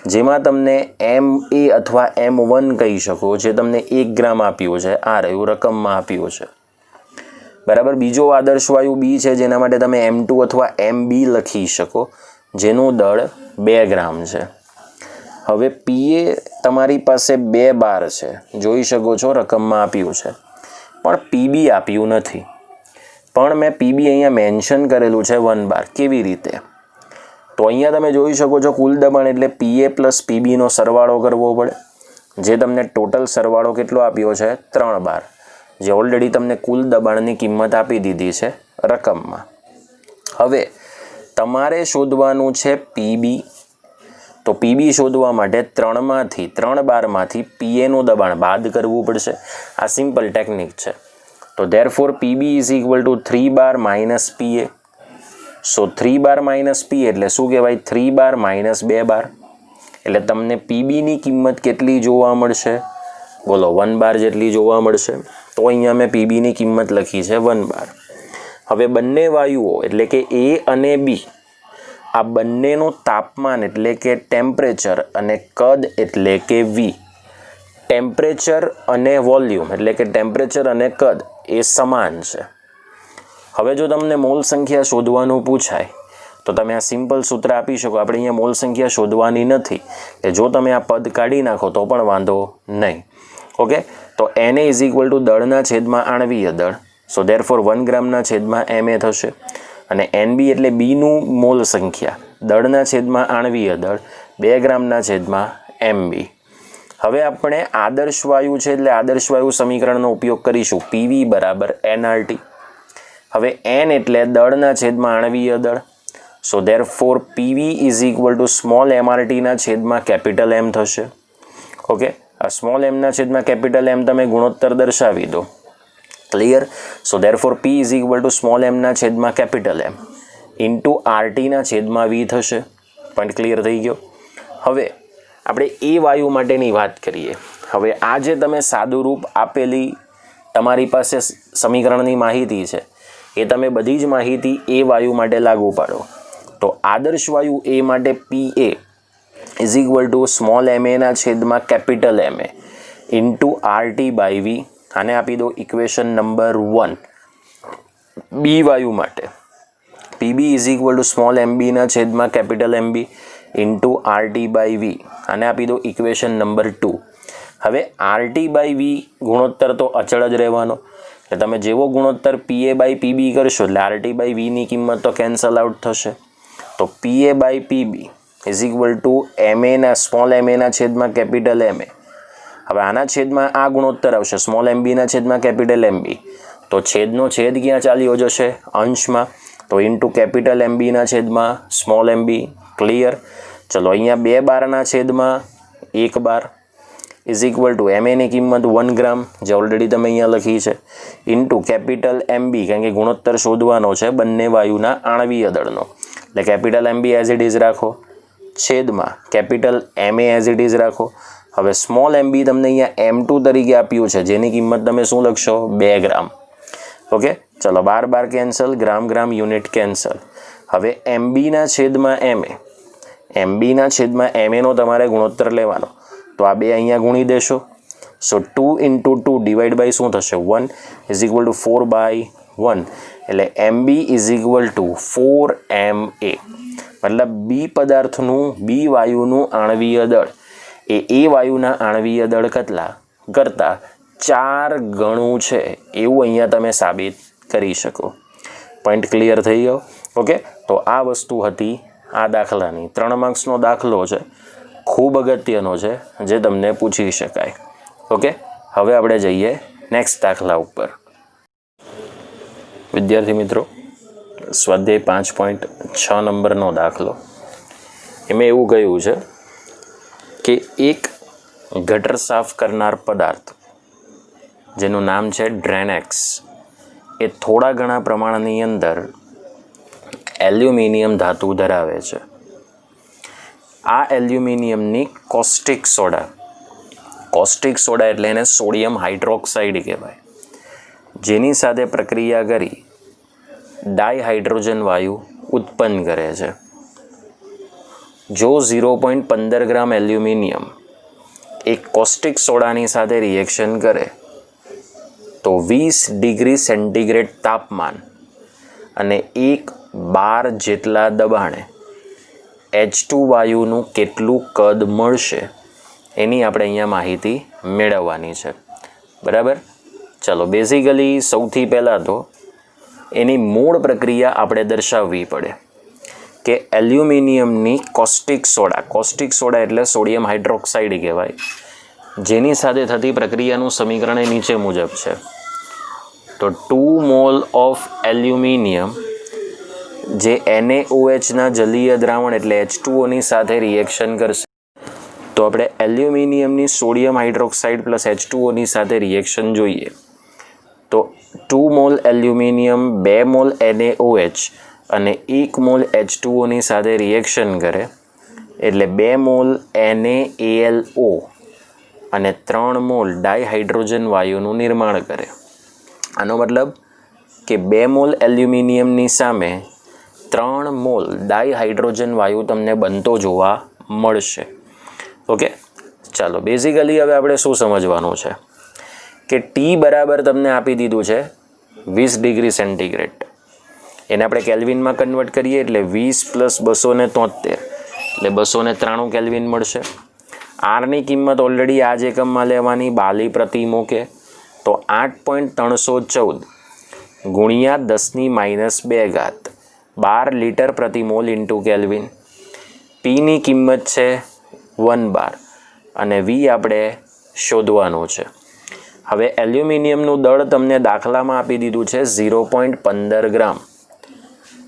જેમાં તમને MA અથવા M1 કહી શકો, જે તમને 1 ગ્રામ આપ્યું છે, આ રહ્યું રકમમાં આપ્યું છે, બરાબર. બીજો આદર્શ વાયુ B છે, જેના માટે તમે M2 અથવા MB લખી શકો, જેનું દળ 2 ગ્રામ છે. હવે PA તમારી પાસે 2 બાર છે, જોઈ શકો છો રકમમાં આપ્યું છે, પણ PB આપ્યું નથી. પણ મેં PB અહીંયા મેન્શન કરેલું છે 1 બાર. કેવી રીતે? તો અહીંયા તમે જોઈ શકો છો કુલ દબાણ એટલે PA પ્લસ PBનો સરવાળો કરવો પડે, જે તમને ટોટલ સરવાળો કેટલો આપ્યો છે 3 બાર, જે ઓલરેડી તમને કુલ દબાણની કિંમત આપી દીધી છે રકમમાં. હવે તમારે શોધવાનું છે PB. તો PB શોધવા માટે 3 બારમાંથી PAનું દબાણ બાદ કરવું પડશે. આ સિમ્પલ ટેકનિક છે. તો therefore PB is equal two 3 bar minus PA. So 3 bar minus P એટલે શું કહેવાય? 3 બાર માઇનસ 2 બાર. એટલે તમને PBની કિંમત કેટલી જોવા મળશે? બોલો, 1 બાર જેટલી જોવા મળશે. તો અહીંયા મેં PBની કિંમત લખી છે 1 બાર. હવે બંને વાયુઓ એટલે કે A અને B, આ બંનેનું તાપમાન એટલે કે ટેમ્પરેચર અને કદ એટલે કે V, ટેમ્પરેચર અને વોલ્યુમ એટલે કે ટેમ્પરેચર અને કદ એ સમાન છે. હવે જો તમને મોલ સંખ્યા શોધવાનું પૂછાય તો તમે આ સિમ્પલ સૂત્ર આપી શકો. આપણે અહીંયા મોલ સંખ્યા શોધવાની નથી, કે જો તમે આ પદ કાઢી નાખો તો પણ વાંધો નહીં. ઓકે, તો Na ઇઝ ઇક્વલ ટુ દળના છેદમાં આણવીય દળ. સો ધેરફોર 1 ગ્રામના છેદમાં Ma થશે. અને NB એટલે બીનું મોલ સંખ્યા, દળના છેદમાં આણવીય દળ 2 ગ્રામના છેદમાં MB. હવે આપણે આદર્શ વાયુ છે એટલે આદર્શ વાયુ સમીકરણનો ઉપયોગ કરીશું. PV બરાબર nRT. હવે N એટલે દળના છેદમાં આણવીય દળ. So therefore PV is equal to small mRT ના છેદમાં કેપિટલ M થશે. ઓકે, આ સ્મોલ m ના છેદમાં કેપિટલ M તમે ગુણોત્તર દર્શાવી દો. Clear? So therefore P is equal to small m ના છેદમાં કેપિટલ M ઇન્ટુ RT ના છેદમાં V થશે. પોઈન્ટ ક્લિયર થઈ ગયો. હવે આપણે એ વાયુ માટેની વાત કરીએ. હવે આ જે તમે સાદું રૂપ આપેલી તમારી પાસે સમીકરણની માહિતી છે, એ તમે બધી જ માહિતી એ વાયુ માટે લાગુ પાડો. તો આદર્શ વાયુ એ માટે PA is equal to small ma ના છેદમાં capital Ma into RT by V. આને આપી દો ઇક્વેશન નંબર 1. બી વાયુ માટે PB is equal to small mb ના છેદમાં capital MB into RT by V. આને આપી દો ઇક્વેશન નંબર 2. હવે RT બાય V ગુણોત્તર તો અચળ જ રહેવાનો, એટલે તમે જેવો ગુણોત્તર PA બાય PB કરશો એટલે RT બાય Vની કિંમત તો કેન્સલ આઉટ થશે. તો PA by PB is equal to small ma ના છેદમાં કેપિટલ Ma. હવે આના છેદમાં આ ગુણોત્તર આવશે સ્મોલ MB ના છેદમાં કેપિટલ MB. તો છેદનો છેદ ક્યાં ચાલ્યો જશે? અંશમાં. તો ઇન્ટુ કેપિટલ MB ના છેદમાં સ્મોલ MB. ક્લિયર? ચલો, અહીંયા 2 બારના છેદમાં 1 બાર ઇઝ ઇક્વલ ટુ MAની કિંમત 1 ગ્રામ, જે ઓલરેડી તમે અહીંયા લખી છે, ઇન્ટુ કેપિટલ MB, કારણ કે ગુણોત્તર શોધવાનો છે બંને વાયુના આણવીય દળનો, એટલે capital MB as it is રાખો, છેદમાં capital MA as it is રાખો. હવે સ્મોલ MB તમને અહીંયા M2 તરીકે આપ્યું છે, જેની કિંમત તમે શું લખશો? 2 ગ્રામ. ઓકે, ચલો, 12 કેન્સલ, ગ્રામ યુનિટ કેન્સલ. હવે MB ના છેદમાં MA, MB ના છેદમાં MA નો તમારે ગુણોત્તર લેવાનો. તો આ 2 અહીંયા ગુણી દેશો. સો 2 ઇન્ટુ 2 ડિવાઈડ બાય શું થશે? 1 ઇઝ ઇક્વલ ટુ 4/1. એટલે MB is equal two 4Ma. મતલબ બી પદાર્થનું, બી વાયુનું આણવીય દળ એ વાયુના આણવીય દળ કરતાં 4 ગણું છે, એવું અહીંયા તમે સાબિત કરી શકો. પોઈન્ટ ક્લિયર થઈ ગયો? ઓકે, તો આ વસ્તુ હતી આ દાખલાની. 3 માર્ક્સનો દાખલો છે, ખૂબ અગત્યનો છે, જે તમને પૂછી શકાય. ઓકે, હવે આપણે જઈએ નેક્સ્ટ દાખલા ઉપર. વિદ્યાર્થી મિત્રો, સ્વાધ્યાય 5.6 નંબરનો દાખલો. એમાં એવું કહ્યું છે કે એક ગટર સાફ કરનાર પદાર્થ જેનું નામ છે ડ્રેનેક્સ, એ થોડા ઘણા પ્રમાણની અંદર એલ્યુમિનિયમ ધાતુ ધરાવે છે. આ એલ્યુમિનિયમની કોસ્ટિક સોડા એટલે એને સોડિયમ હાઇડ્રોક્સાઇડ કહેવાય, જેની સાથે પ્રક્રિયા કરી ડાયહાઇડ્રોજન વાયુ ઉત્પન્ન કરે છે. જો 0.15 ગ્રામ એલ્યુમિનિયમ એક કોસ્ટિક સોડાની સાથે રિએક્શન કરે તો 20 ડિગ્રી સેન્ટીગ્રેડ તાપમાન અને 1 બાર જેટલા દબાણે H2 વાયુનું કેટલું કદ મળશે એની આપણે અહીંયા માહિતી મેળવવાની છે. બરાબર. ચલો, બેઝિકલી સૌથી પહેલાં તો એની મૂળ પ્રક્રિયા આપણે દર્શાવવી પડે કે એલ્યુમિનિયમની કોસ્ટિક સોડા એટલે સોડિયમ હાઇડ્રોક્સાઇડ કહેવાય, જેની સાથે થતી પ્રક્રિયાનું સમીકરણ એ નીચે મુજબ છે. તો 2 મોલ ઓફ એલ્યુમિનિયમ જે NaOHના જલીય દ્રાવણ એટલે H2Oની સાથે રિએક્શન કરશે, તો આપણે એલ્યુમિનિયમની સોડિયમ હાઇડ્રોક્સાઇડ પ્લસ H2Oની સાથે રિએક્શન જોઈએ. તો 2 મોલ એલ્યુમિનિયમ 2 મોલ NaOH અને 1 મોલ H2Oની સાથે રિએક્શન કરે એટલે 2 મોલ NaAlO અને 3 મોલ ડાયહાઇડ્રોજન વાયુનું નિર્માણ કરે. આનો મતલબ કે 2 મોલ એલ્યુમિનિયમની સામે 3 મોલ ડાયહાઇડ્રોજન વાયુ તમને બનતો જોવા મળશે. ઓકે, ચાલો, બેઝિકલી હવે આપણે શું સમજવાનું છે કે T બરાબર તમને આપી દીધું છે 20 ડિગ્રી સેન્ટીગ્રેડ. એને આપણે કેલ્વિનમાં કન્વર્ટ કરીએ એટલે 20 + 273 એટલે 293 કેલ્વિન મળશે. આરની કિંમત ઓલરેડી આ જ એકમમાં લેવાની, બાલી પ્રતિ મોકે, તો 8.314 ગુણ્યા 10⁻², 12 લિટર પ્રતિ મોલ ઇન્ટુ કેલ્વિન. પીની કિંમત છે 1 બાર અને વી આપણે શોધવાનું છે. હવે એલ્યુમિનિયમનું દળ તમને દાખલામાં આપી દીધું છે 0.15 ગ્રામ.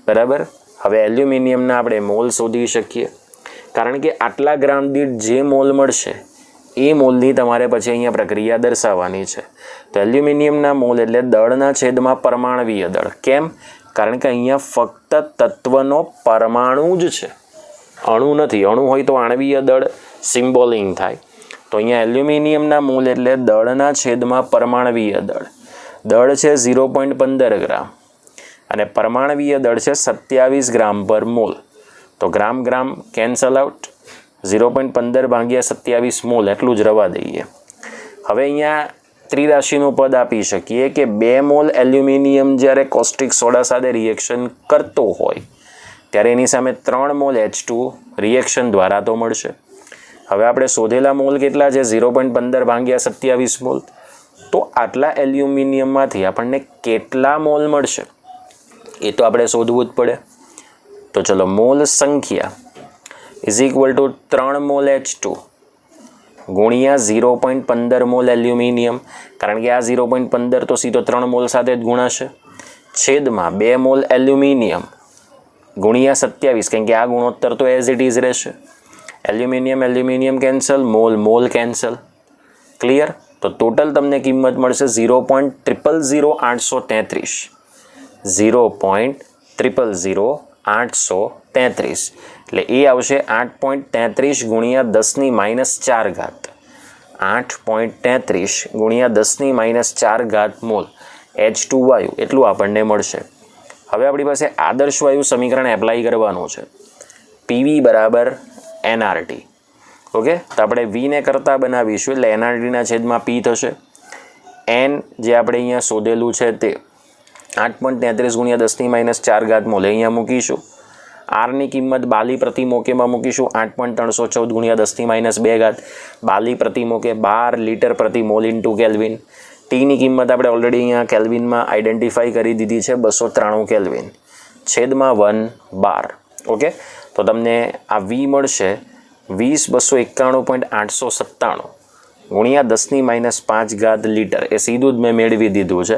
બરાબર. હવે એલ્યુમિનિયમના આપણે મોલ શોધી શકીએ, કારણ કે આટલા ગ્રામ દીઠ જે મોલ મળશે એ મોલની તમારે પછી અહીંયા પ્રક્રિયા દર્શાવવાની છે. તો એલ્યુમિનિયમના મોલ એટલે દળના છેદમાં પરમાણવીય દળ. કેમ? કારણ કે અહીંયા ફક્ત તત્વનો પરમાણુ જ છે, અણુ નથી. અણુ હોય તો આણવીય દળ સિમ્બોલિંગ થાય. તો અહીંયા એલ્યુમિનિયમના મોલ એટલે દળના છેદમાં પરમાણવીય દળ. દળ છે 0.15 ગ્રામ અને પરમાણવીય દળ છે 27 ગ્રામ પર મોલ. તો ગ્રામ ગ્રામ કેન્સલ આઉટ, 0.15 ભાગ્યા 27 મોલ એટલું જ રવા દઈએ. હવે અહીંયા ત્રિરાશિનું પદ આપી શકીએ કે 2 મોલ એલ્યુમિનિયમ જ્યારે કોસ્ટિક સોડા સાથે રિએક્શન કરતો હોય ત્યારે એની સામે 3 મોલ H2 રિએક્શન દ્વારા તો મળશે. હવે આપણે શોધેલા મોલ કેટલા છે? 0.15 ભાગ્યા 27 મોલ. તો આટલા એલ્યુમિનિયમમાંથી આપણને કેટલા મોલ મળશે એ તો આપણે શોધવું જ પડે. તો ચલો, મોલ સંખ્યા = 3 મોલ H2 ગુણ્યા 0.15 મોલ એલ્યુમિનિયમ, કારણ કે આ 0.15 તો સીધો 3 મોલ સાથે જ ગુણાશે, છેદમાં 2 મોલ એલ્યુમિનિયમ ગુણ્યા 27, કારણ કે આ ગુણોત્તર તો એઝ ઇટ ઇઝ રહેશે. Aluminium cancel, mall cancel. Clear? તો ટોટલ તમને કિંમત મળશે 0.000833. 0.000833 એટલે એ આવશે 8.33 ગુણ્યા 10⁻⁴. 8.33 ગુણ્યા 10⁻⁴ મોલ H2 વાયુ એટલું આપણને મળશે. હવે આપણી પાસે આદર્શ વાયુ સમીકરણ એપ્લાય કરવાનું છે. PV બરાબર NRT. ઓકે, તો આપણે વીને કરતા બનાવીશું એટલે NRTના છેદમાં P થશે. N જે આપણે અહીંયા શોધેલું છે તે 8.33 ગુણ્યા 10⁻⁴ મોલ અહીંયા મૂકીશું. આરની કિંમત બાલી પ્રતિ મોકેમાં મૂકીશું 8.314 ગુણ્યા 10⁻², બાલી પ્રતિ મોકે 12 લિટર પ્રતિ મોલ ઇન્ટુ કેલ્વિન. ટીની કિંમત આપણે ઓલરેડી અહીંયા કેલ્વિનમાં આઈડેન્ટિફાઈ કરી દીધી છે 293 કેલ્વિન, છેદમાં 1 બાર. ઓકે, તો તમને આ વી મળશે 20,291.897 ગુણ્યા 10⁻⁵ લિટર. એ સીધું જ મેં મેળવી દીધું છે,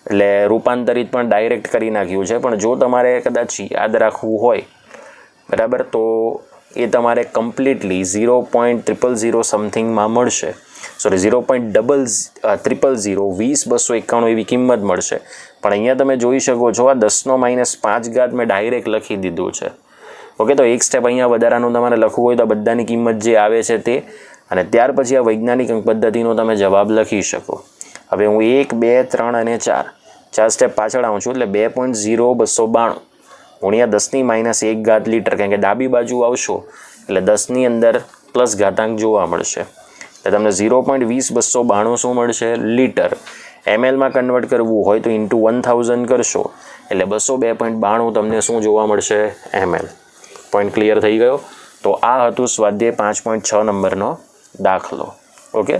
એટલે રૂપાંતરિત પણ ડાયરેક્ટ કરી નાખ્યું છે. પણ જો તમારે કદાચ યાદ રાખવું હોય, બરાબર, તો એ તમારે કમ્પ્લીટલી 0.000 સમથિંગમાં મળશે. સોરી, 0.000 20,291 એવી કિંમત મળશે. પણ અહીંયા તમે જોઈ શકો છો આ 10⁻⁵ મેં ડાયરેક્ટ લખી દીધું છે. ઓકે, તો એક સ્ટેપ અહીંયા વધારાનું તમારે લખવું હોય તો બધાની કિંમત જે આવે છે તે, અને ત્યાર પછી આ વૈજ્ઞાનિક અંક પદ્ધતિનો તમે જવાબ લખી શકો. હવે હું 1, 2, 3 અને 4 સ્ટેપ પાછળ આવું છું એટલે 2.0292 ગુણ્યા 10⁻⁴ લિટર, કારણ કે ડાબી બાજુ આવશો એટલે 10ની અંદર પ્લસ ઘાતાંક જોવા મળશે. એટલે તમને 0.20292 શું મળશે? લીટર. mlમાં કન્વર્ટ કરવું હોય તો ઇન્ટુ 1000 કરશો એટલે 202.92 તમને શું જોવા મળશે? ml. પોઈન્ટ ક્લિયર થઈ ગયો? તો આ હતું સ્વાધ્યાય 5.6 નંબરનો દાખલો. ઓકે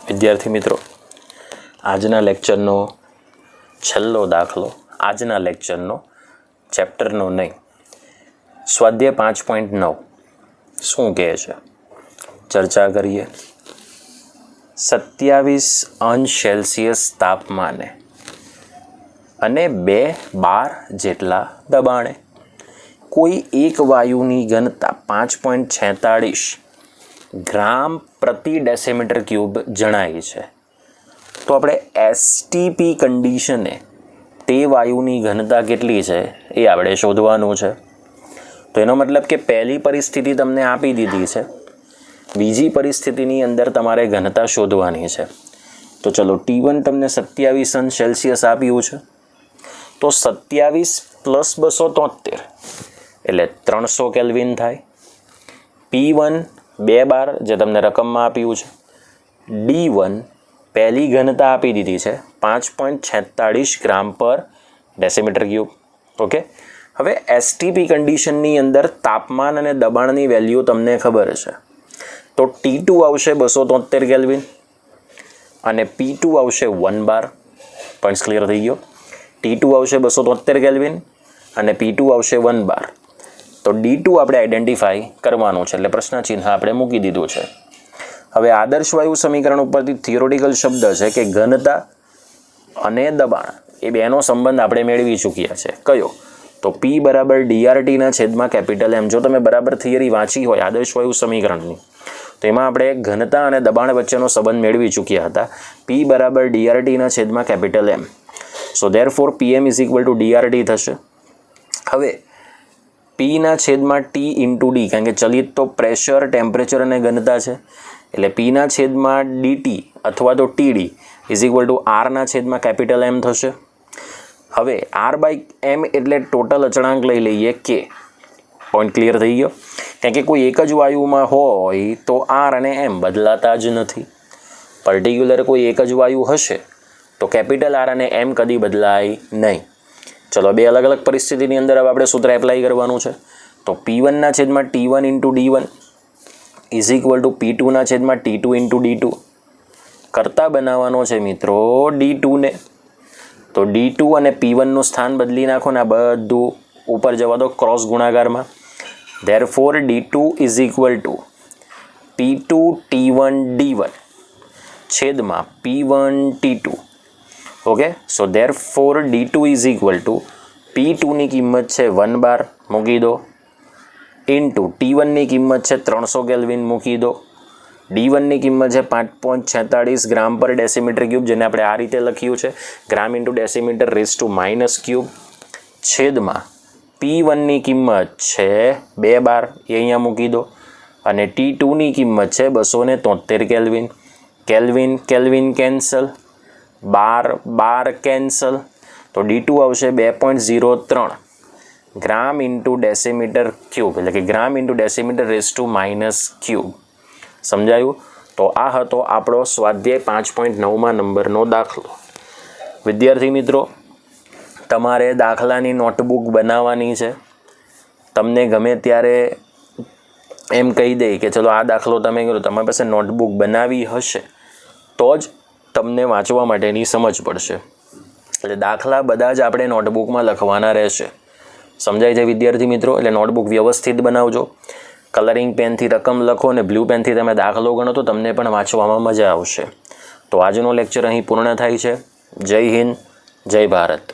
વિદ્યાર્થી મિત્રો, આજના લેક્ચરનો છેલ્લો દાખલો, આજના લેક્ચરનો ચેપ્ટરનો નહીં, સ્વાધ્યાય 5.9 શું કહે છે ચર્ચા કરીએ. 27°C તાપમાને અને 2 બાર જેટલા દબાણે કોઈ એક વાયુની ઘનતા 5.46 ગ્રામ પ્રતિ ડેસીમીટર ક્યુબ જણાય છે. તો આપણે એસટીપી કન્ડિશને તે વાયુની ઘનતા કેટલી છે એ આપણે શોધવાનું છે. તો એનો મતલબ કે પહેલી પરિસ્થિતિ તમને આપી દીધી છે, બીજી પરિસ્થિતિની અંદર તમારે ઘનતા શોધવાની છે. તો ચલો T1 તમને 27°C આપ્યું છે, તો 27 + 273 એટલે 300 કેલ્વિન થાય. P1 2 બાર જે તમને રકમમાં આપ્યું છે, D1 પહેલી ઘનતા આપી દીધી છે 5.46 ગ્રામ પર ડેસીમીટર ક્યુબ. ઓકે, હવે એસટીપી કન્ડિશનની અંદર તાપમાન અને દબાણની વેલ્યુ તમને ખબર છે. તો T2 આવશે 273 કેલ્વિન અને P2 આવશે 1 બાર. પોઈન્ટ્સ ક્લિયર થઈ ગયો? T2 આવશે 273 કેલ્વિન અને P2 આવશે 1 બાર. તો D2 આપણે આઈડેન્ટિફાઈ કરવાનું છે, એટલે પ્રશ્ન ચિહ્ન આપણે મૂકી દીધું છે. હવે આદર્શ વાયુ સમીકરણ ઉપરથી થિયોરિટિકલ શબ્દ છે કે ઘનતા અને દબાણ એ બેનો સંબંધ આપણે મેળવી ચૂક્યા છે. કયો? તો P બરાબર DRTના છેદમાં કેપિટલ M. જો તમે બરાબર થિયરી વાંચી હોય આદર્શ વાયુ સમીકરણની, તો એમાં આપણે ઘનતા અને દબાણ વચ્ચેનો સંબંધ મેળવી ચૂક્યા હતા. P બરાબર DRTના છેદમાં કેપિટલ M. સો ધેરફોર PM = DRT થશે. હવે Pના છેદમાં T × D, કારણ કે ચલિત તો પ્રેશર, ટેમ્પરેચર અને ઘનતા છે, એટલે Pના છેદમાં DT અથવા તો TD = Rના છેદમાં કેપિટલ M થશે. હવે R/M એટલે ટોટલ અચળાંક લઈ લઈએ K. પોઈન્ટ ક્લિયર થઈ ગયો? કારણ કે કોઈ એક જ વાયુમાં હોય તો R અને M બદલાતા જ નથી. પર્ટિક્યુલર કોઈ એક જ વાયુ હશે તો કેપિટલ R અને M કદી બદલાય નહીં. ચલો બે અલગ અલગ પરિસ્થિતિની અંદર હવે આપણે સૂત્ર એપ્લાય કરવાનું છે. તો P1ના છેદમાં T1 × D1 = P2ના છેદમાં T2 × D2. કરતા બનાવવાનો છે મિત્રો D2ને. તો D2 અને P1નું સ્થાન બદલી નાખો ને આ બધું ઉપર જવા દો ક્રોસ ગુણાકારમાં. Therefore D2 = P2 T1 D1 છેદમાં P1 T2. ઓકે, સો ધેરફોર D2 = P2ની કિંમત છે 1 બાર મૂકી દો, ઇન્ટુ T1ની કિંમત છે 300 કેલ્વિન મૂકી દો, D1ની કિંમત છે 5.46 ગ્રામ પર ડેસીમીટર ક્યુબ, જેને આપણે આ રીતે લખ્યું છે ગ્રામ × ડેસીમીટર (−3) છેદમાં P1ની કિંમત છે 2 બાર એ અહીંયા મૂકી દો, અને T2ની કિંમત છે 273 કેલ્વિન. કેલ્વિન કેલ્વિન કેન્સલ, બાર કેન્સલ, તો D2 આવશે 2.03 ગ્રામ × ડેસીમીટર ક્યુબ, એટલે કે ગ્રામ × ડેસીમીટર (−3). સમજાયું? તો આ હતો આપણો સ્વાધ્યાય 5.9માં નંબરનો દાખલો. વિદ્યાર્થી મિત્રો, તમારે દાખલાની નોટબુક બનાવવાની છે. તમને ગમે ત્યારે એમ કહી દે કે ચલો આ દાખલો તમે કરો, તમારી પાસે નોટબુક બનાવી હશે તો જ તમને વાંચવા માટેની સમજ પડશે. એટલે દાખલા બધા જ આપણે નોટબુકમાં લખવાના રહેશે. સમજાય છે વિદ્યાર્થી મિત્રો? એટલે નોટબુક વ્યવસ્થિત બનાવજો. કલરિંગ પેનથી રકમ લખો અને બ્લુ પેનથી તમે દાખલો ગણો તો તમને પણ વાંચવામાં મજા આવશે. તો આજનો લેક્ચર અહીં પૂર્ણ થાય છે. જય હિન્દ, જય ભારત.